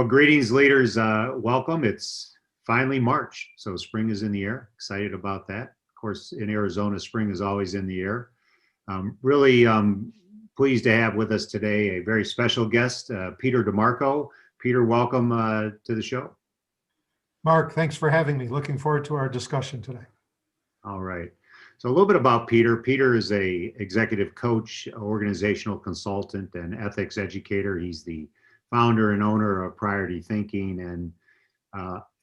Well, greetings, leaders. Welcome. It's finally March, so spring is in the air. Excited about that. Of course, in Arizona, spring is always in the air. Really pleased to have with us today a very special guest, Peter DeMarco. Peter, welcome to the show. Mark, thanks for having me. Looking forward to our discussion today. All right. So a little bit about Peter. Peter is a executive coach, organizational consultant, and ethics educator. He's the founder and owner of Priority Thinking, and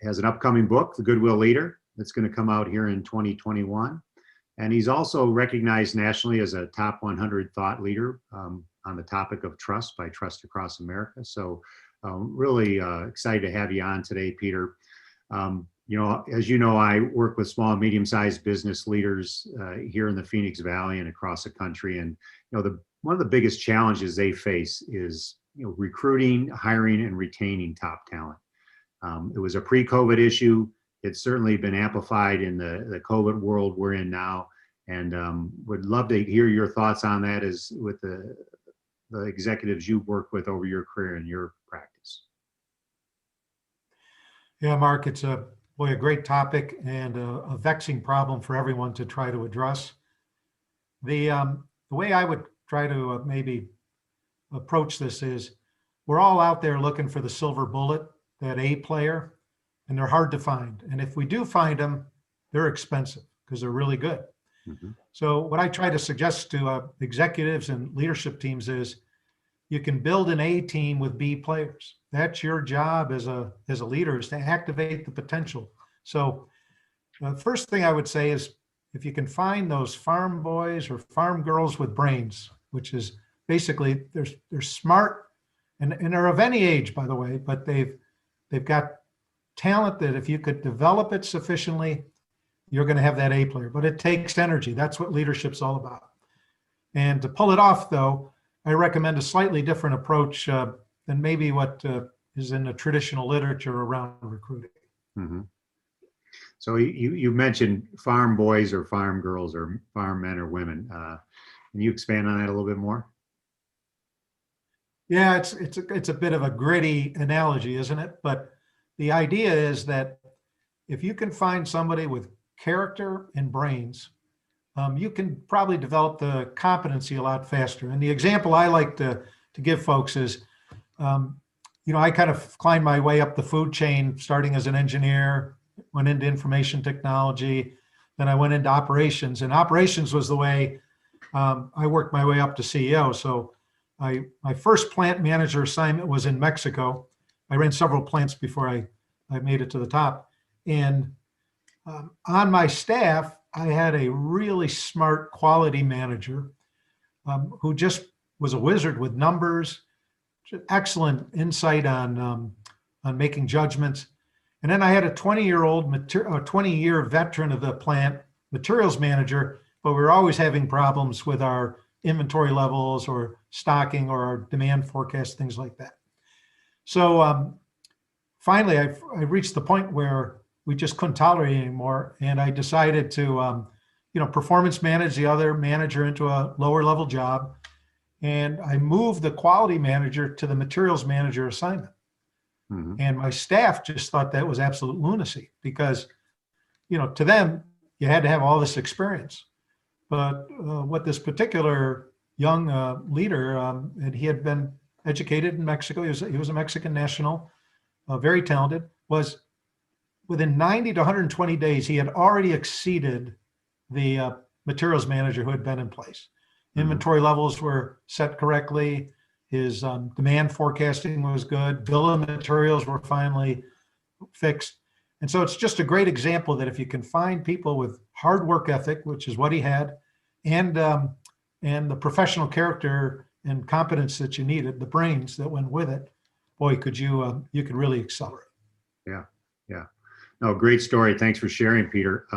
has an upcoming book, The Goodwill Leader, that's going to come out here in 2021. And he's also recognized nationally as a top 100 thought leader on the topic of trust by Trust Across America. So really excited to have you on today, Peter. As you know, I work with small and medium-sized business leaders here in the Phoenix Valley and across the country. And one of the biggest challenges they face is recruiting, hiring, and retaining top talent. It was a pre-COVID issue. It's certainly been amplified in the COVID world we're in now, and would love to hear your thoughts on that as with the executives you've worked with over your career and your practice. Yeah, Mark, it's a great topic and a vexing problem for everyone to try to address. The way I would try to maybe approach this is we're all out there looking for the silver bullet, that A player, and they're hard to find. And if we do find them, they're expensive because they're really good. Mm-hmm. So what I try to suggest to executives and leadership teams is you can build an A team with B players. That's your job as a leader, is to activate the potential. So the first thing I would say is if you can find those farm boys or farm girls with brains, which is basically they're smart and they're of any age, by the way, but they've got talent that if you could develop it sufficiently, you're going to have that A player. But it takes energy. That's what leadership's all about. And to pull it off, though, I recommend a slightly different approach than maybe what is in the traditional literature around recruiting. Mm-hmm. So you mentioned farm boys or farm girls or farm men or women. Can you expand on that a little bit more? Yeah, it's a bit of a gritty analogy, isn't it? But the idea is that if you can find somebody with character and brains, you can probably develop the competency a lot faster. And the example I like to give folks is, I kind of climbed my way up the food chain, starting as an engineer, went into information technology, then I went into operations. And operations was the way I worked my way up to CEO. So my first plant manager assignment was in Mexico. I ran several plants before I made it to the top. And on my staff, I had a really smart quality manager who just was a wizard with numbers, excellent insight on making judgments. And then I had a 20-year veteran of the plant, materials manager, but we were always having problems with our inventory levels or stocking or our demand forecast, things like that. So finally, I reached the point where we just couldn't tolerate it anymore. And I decided to, performance manage the other manager into a lower level job. And I moved the quality manager to the materials manager assignment. Mm-hmm. And my staff just thought that was absolute lunacy because, to them, you had to have all this experience. But what this particular young leader, and he had been educated in Mexico, he was a Mexican national, very talented, was within 90 to 120 days, he had already exceeded the materials manager who had been in place. Mm-hmm. Inventory levels were set correctly. His demand forecasting was good. Bill of materials were finally fixed. And so it's just a great example that if you can find people with hard work ethic, which is what he had, and the professional character and competence that you needed, the brains that went with it, boy, you could really accelerate. Yeah. No, great story. Thanks for sharing, Peter.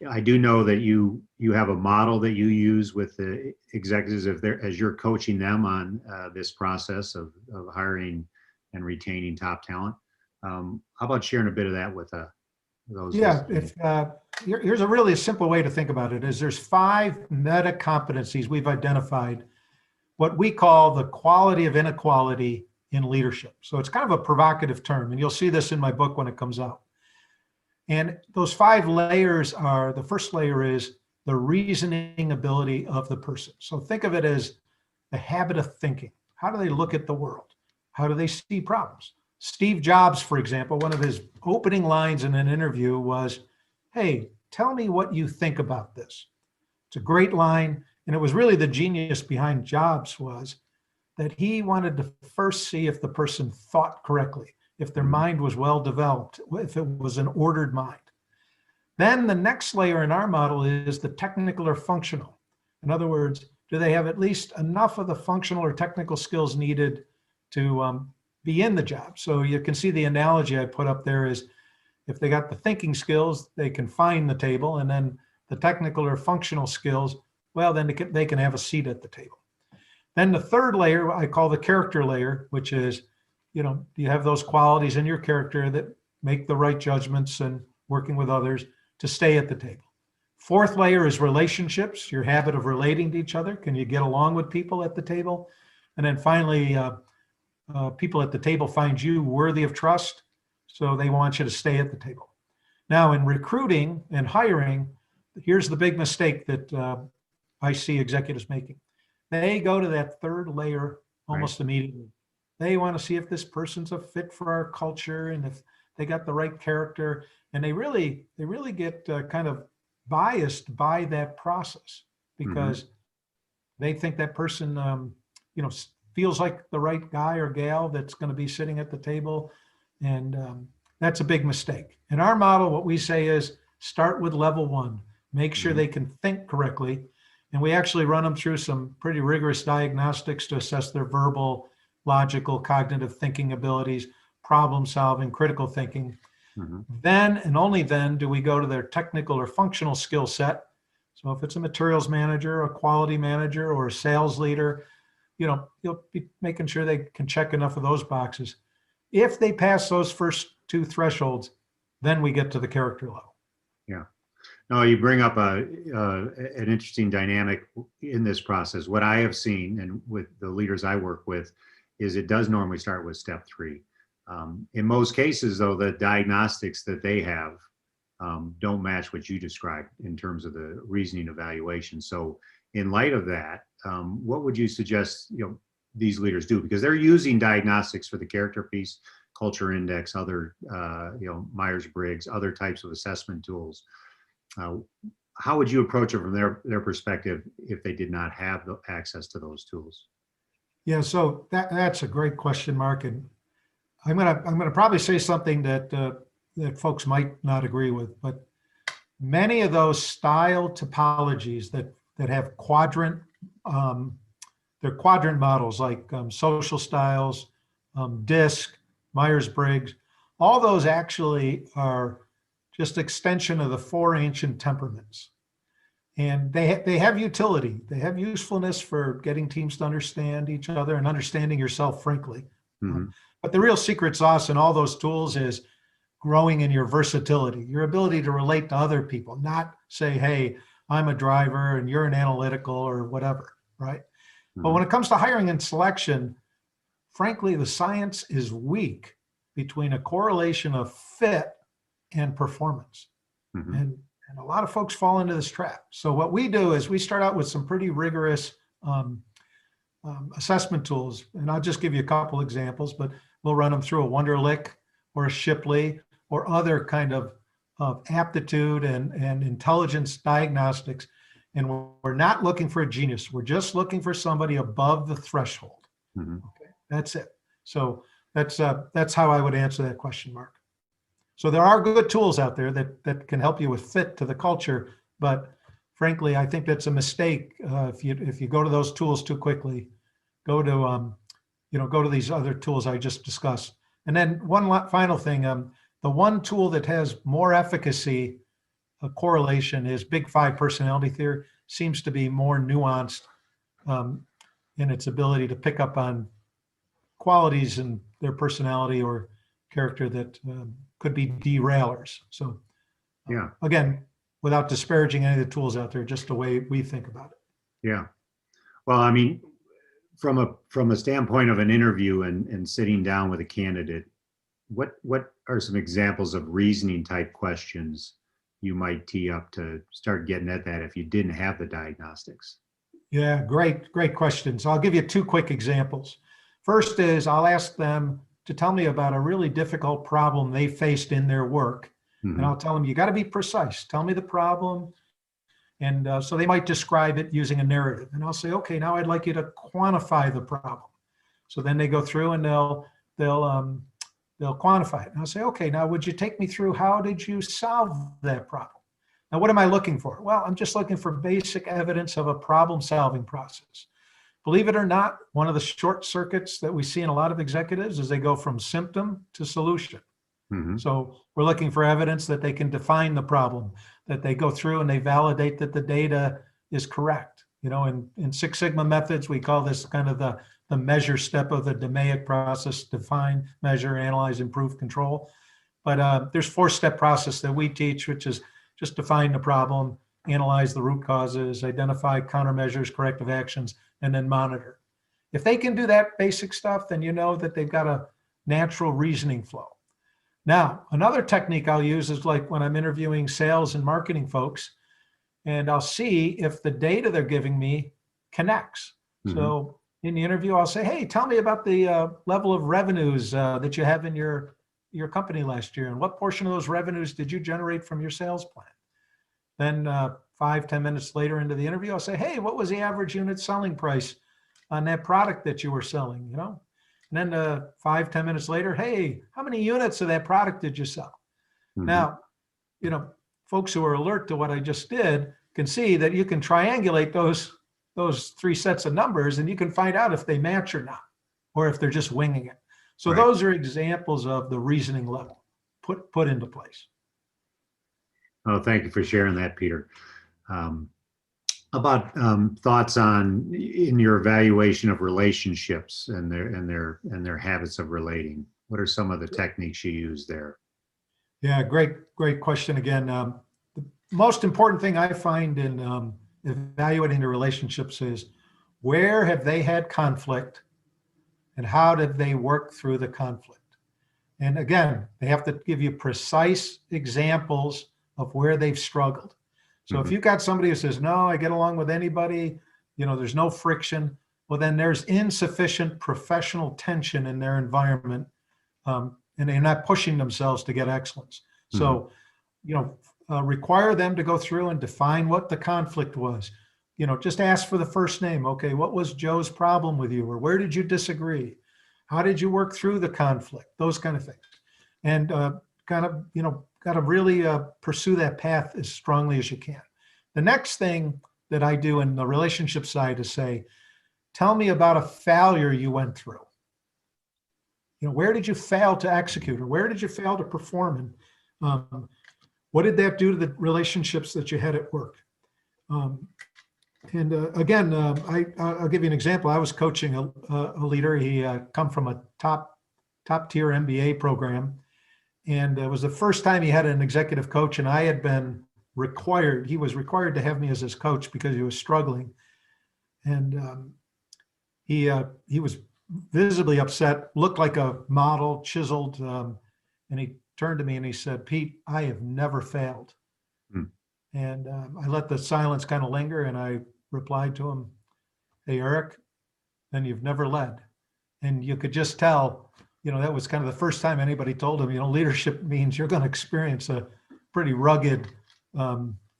I do know that you have a model that you use with the executives as you're coaching them on this process of hiring and retaining top talent. How about sharing a bit of that with those? Yeah, here's a really simple way to think about it is there's 5 meta competencies we've identified, what we call the quality of inequality in leadership. So it's kind of a provocative term, and you'll see this in my book when it comes out. And those 5 layers are, the first layer is the reasoning ability of the person. So think of it as the habit of thinking. How do they look at the world? How do they see problems? Steve Jobs, for example, one of his opening lines in an interview was, "Hey, tell me what you think about this." It's a great line. And it was really the genius behind Jobs was that he wanted to first see if the person thought correctly, if their mind was well developed, if it was an ordered mind. Then the next layer in our model is the technical or functional. In other words, do they have at least enough of the functional or technical skills needed to be in the job? So you can see the analogy I put up there is if they got the thinking skills, they can find the table, and then the technical or functional skills, well, then they can have a seat at the table. Then the third layer I call the character layer, which is, do you have those qualities in your character that make the right judgments and working with others to stay at the table? Fourth layer is relationships, your habit of relating to each other. Can you get along with people at the table? And then finally, people at the table find you worthy of trust, so they want you to stay at the table. Now, in recruiting and hiring, here's the big mistake that I see executives making. They go to that third layer almost immediately. They want to see if this person's a fit for our culture and if they got the right character. And they really get kind of biased by that process because they think that person, feels like the right guy or gal that's going to be sitting at the table. And that's a big mistake. In our model, what we say is start with level 1, make sure they can think correctly. And we actually run them through some pretty rigorous diagnostics to assess their verbal, logical, cognitive thinking abilities, problem solving, critical thinking. Then and only then do we go to their technical or functional skill set. So if it's a materials manager, a quality manager, or a sales leader, you'll be making sure they can check enough of those boxes. If they pass those first 2 thresholds, then we get to the character level. Yeah. No, you bring up an interesting dynamic in this process. What I have seen, and with the leaders I work with, is it does normally start with step 3. In most cases, though, the diagnostics that they have don't match what you described in terms of the reasoning evaluation. So in light of that, what would you suggest these leaders do? Because they're using diagnostics for the character piece, culture index, other Myers-Briggs, other types of assessment tools. How would you approach it from their perspective if they did not have the access to those tools? Yeah, so that's a great question, Mark, and I'm gonna probably say something that folks might not agree with, but many of those style topologies that have quadrant, they're quadrant models like social styles, DISC, Myers-Briggs, all those actually are just extension of the 4 ancient temperaments. And they have utility. They have usefulness for getting teams to understand each other and understanding yourself, frankly. But the real secret sauce in all those tools is growing in your versatility, your ability to relate to other people, not say, hey, I'm a driver and you're an analytical or whatever, right? But when it comes to hiring and selection, frankly, the science is weak between a correlation of fit and performance. And a lot of folks fall into this trap. So what we do is we start out with some pretty rigorous assessment tools. And I'll just give you a couple examples, but we'll run them through a Wonderlic or a Shipley or other kind of aptitude and intelligence diagnostics. And we're not looking for a genius. We're just looking for somebody above the threshold. Okay, that's it. So that's how I would answer that question, Mark. So there are good tools out there that can help you with fit to the culture, but frankly, I think that's a mistake if you go to those tools too quickly. Go to these other tools I just discussed. And then one final thing, the one tool that has more efficacy, a correlation, is Big 5 personality theory. Seems to be more nuanced in its ability to pick up on qualities in their personality or character that could be derailers. So again, without disparaging any of the tools out there, just the way we think about it. Yeah. Well, I mean, from a standpoint of an interview and sitting down with a candidate, what are some examples of reasoning type questions you might tee up to start getting at that if you didn't have the diagnostics? Yeah, great questions. I'll give you two quick examples. First is I'll ask them to tell me about a really difficult problem they faced in their work. And I'll tell them, you got to be precise. Tell me the problem. And so they might describe it using a narrative. And I'll say, okay, now I'd like you to quantify the problem. So then they go through and they'll quantify it. And I'll say, okay, now would you take me through how did you solve that problem? Now, what am I looking for? Well, I'm just looking for basic evidence of a problem-solving process. Believe it or not, one of the short circuits that we see in a lot of executives is they go from symptom to solution. So we're looking for evidence that they can define the problem, that they go through and they validate that the data is correct. You know, in Six Sigma methods, we call this kind of the measure step of the DMAIC process: define, measure, analyze, improve, control. But there's 4-step process that we teach, which is just define the problem, analyze the root causes, identify countermeasures, corrective actions, and then monitor. If they can do that basic stuff, then you know that they've got a natural reasoning flow. Now, another technique I'll use is like when I'm interviewing sales and marketing folks, and I'll see if the data they're giving me connects. So in the interview, I'll say, hey, tell me about the level of revenues that you have in your company last year, and what portion of those revenues did you generate from your sales plan? Then 5-10 minutes later into the interview, I'll say, hey, what was the average unit selling price on that product that you were selling, you know? And then 5-10 minutes later, hey, how many units of that product did you sell? Now, you know, folks who are alert to what I just did can see that you can triangulate those 3 sets of numbers, and you can find out if they match or not, or if they're just winging it. So those are examples of the reasoning level put into place. Oh, thank you for sharing that, Peter. About thoughts on in your evaluation of relationships and their habits of relating. What are some of the techniques you use there? Yeah, great question again. The most important thing I find in evaluating the relationships is where have they had conflict and how did they work through the conflict? And again, they have to give you precise examples of where they've struggled. So if you've got somebody who says, no, I get along with anybody, you know, there's no friction, well, then there's insufficient professional tension in their environment, and they're not pushing themselves to get excellence. So, you know, require them to go through and define what the conflict was. You know, just ask for the first name. Okay, what was Joe's problem with you? Or where did you disagree? How did you work through the conflict? Those kind of things. And kind of, you know, got to really pursue that path as strongly as you can. The next thing that I do in the relationship side is say, tell me about a failure you went through. You know, where did you fail to execute, or where did you fail to perform? And what did that do to the relationships that you had at work? And again, I'll give you an example. I was coaching a leader. He come from a top tier MBA program. And it was the first time he had an executive coach, and I had been he was required to have me as his coach because he was struggling. And he was visibly upset, looked like a model, chiseled, and he turned to me and he said, Pete, I have never failed. And I let the silence kind of linger, and I replied to him, hey, Eric, then you've never led. And you could just tell, you know, that was kind of the first time anybody told him, you know, leadership means you're going to experience a pretty rugged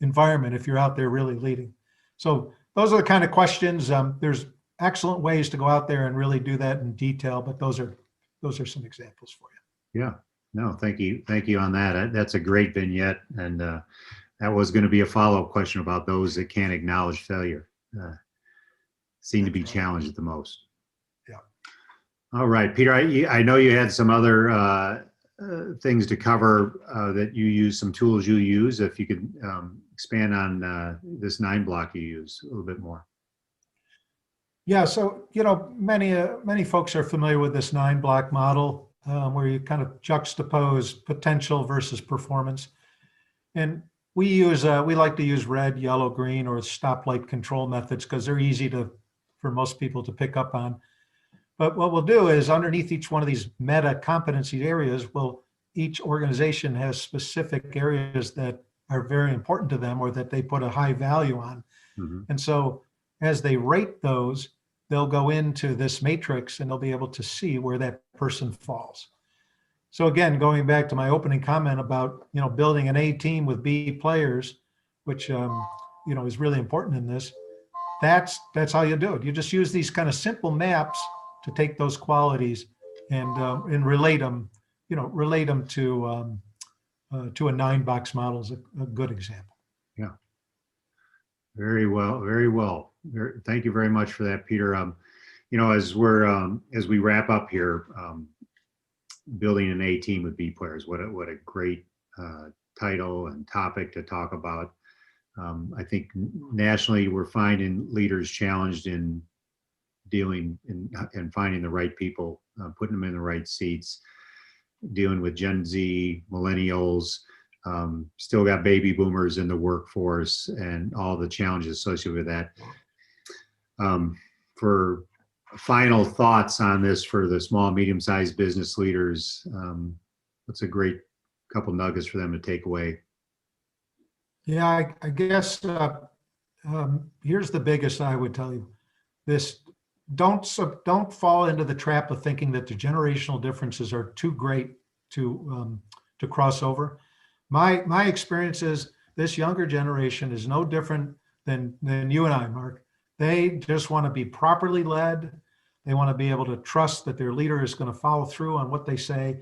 environment if you're out there really leading. So those are the kind of questions. There's excellent ways to go out there and really do that in detail, but those are some examples for you. Yeah, no, thank you on that. That's a great vignette, and that was going to be a follow-up question about those that can't acknowledge failure. Seem to be challenged the most. Yeah. All right, Peter, I know you had some other things to cover that you use, some tools you use. If you could expand on this 9 block you use a little bit more. Yeah, so, you know, many folks are familiar with this 9 block model where you kind of juxtapose potential versus performance. And we like to use red, yellow, green, or stoplight control methods because they're easy to for most people to pick up on. But what we'll do is underneath each one of these meta competency areas, each organization has specific areas that are very important to them or that they put a high value on. Mhm. And so as they rate those, they'll go into this matrix and they'll be able to see where that person falls. So again, going back to my opening comment about, building an A team with B players, which, is really important in this, that's how you do it. You just use these kind of simple maps to take those qualities and relate them, to a 9-box model is a good example. Yeah. Very well. Very well. Thank you very much for that, Peter. As we wrap up here, building an A team with B players, what a great title and topic to talk about. I think nationally we're finding leaders challenged in dealing and finding the right people, putting them in the right seats, dealing with Gen Z, millennials, still got baby boomers in the workforce and all the challenges associated with that. For final thoughts on this for the small, medium-sized business leaders, what's a great couple nuggets for them to take away? Yeah, I guess here's the biggest I would tell you. Don't fall into the trap of thinking that the generational differences are too great to cross over. My experience is this younger generation is no different than you and I, Mark. They just want to be properly led. They want to be able to trust that their leader is going to follow through on what they say.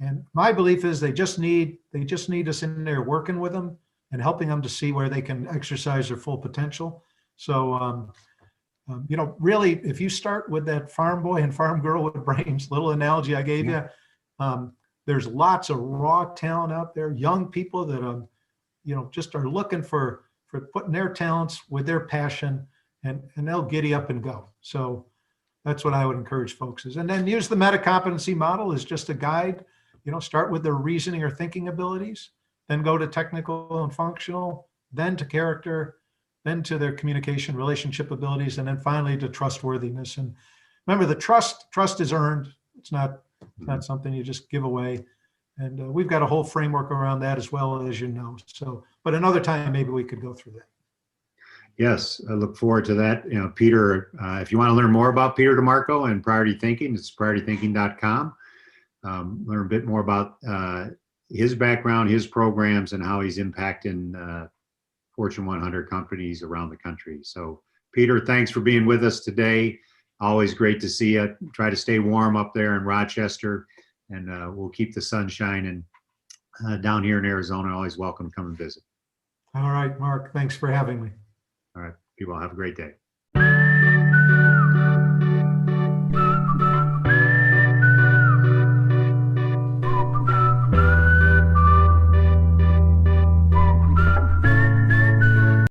And my belief is they just need us in there working with them and helping them to see where they can exercise their full potential. So, really, if you start with that farm boy and farm girl with brains, little analogy I gave you, there's lots of raw talent out there, young people that, just are looking for putting their talents with their passion, and they'll giddy up and go. So that's what I would encourage folks is, and then use the meta competency model as just a guide. Start with their reasoning or thinking abilities, then go to technical and functional, then to character, then to their communication relationship abilities, and then finally to trustworthiness. And remember, the trust is earned. It's not something you just give away. And we've got a whole framework around that as well, as you know. So, but another time, maybe we could go through that. Yes, I look forward to that. Peter, if you want to learn more about Peter DeMarco and priority thinking, it's prioritythinking.com. Learn a bit more about his background, his programs, and how he's impacting Fortune 100 companies around the country. So, Peter, thanks for being with us today. Always great to see you. Try to stay warm up there in Rochester, and we'll keep the sun shining down here in Arizona. Always welcome to come and visit. All right, Mark, thanks for having me. All right, people, have a great day.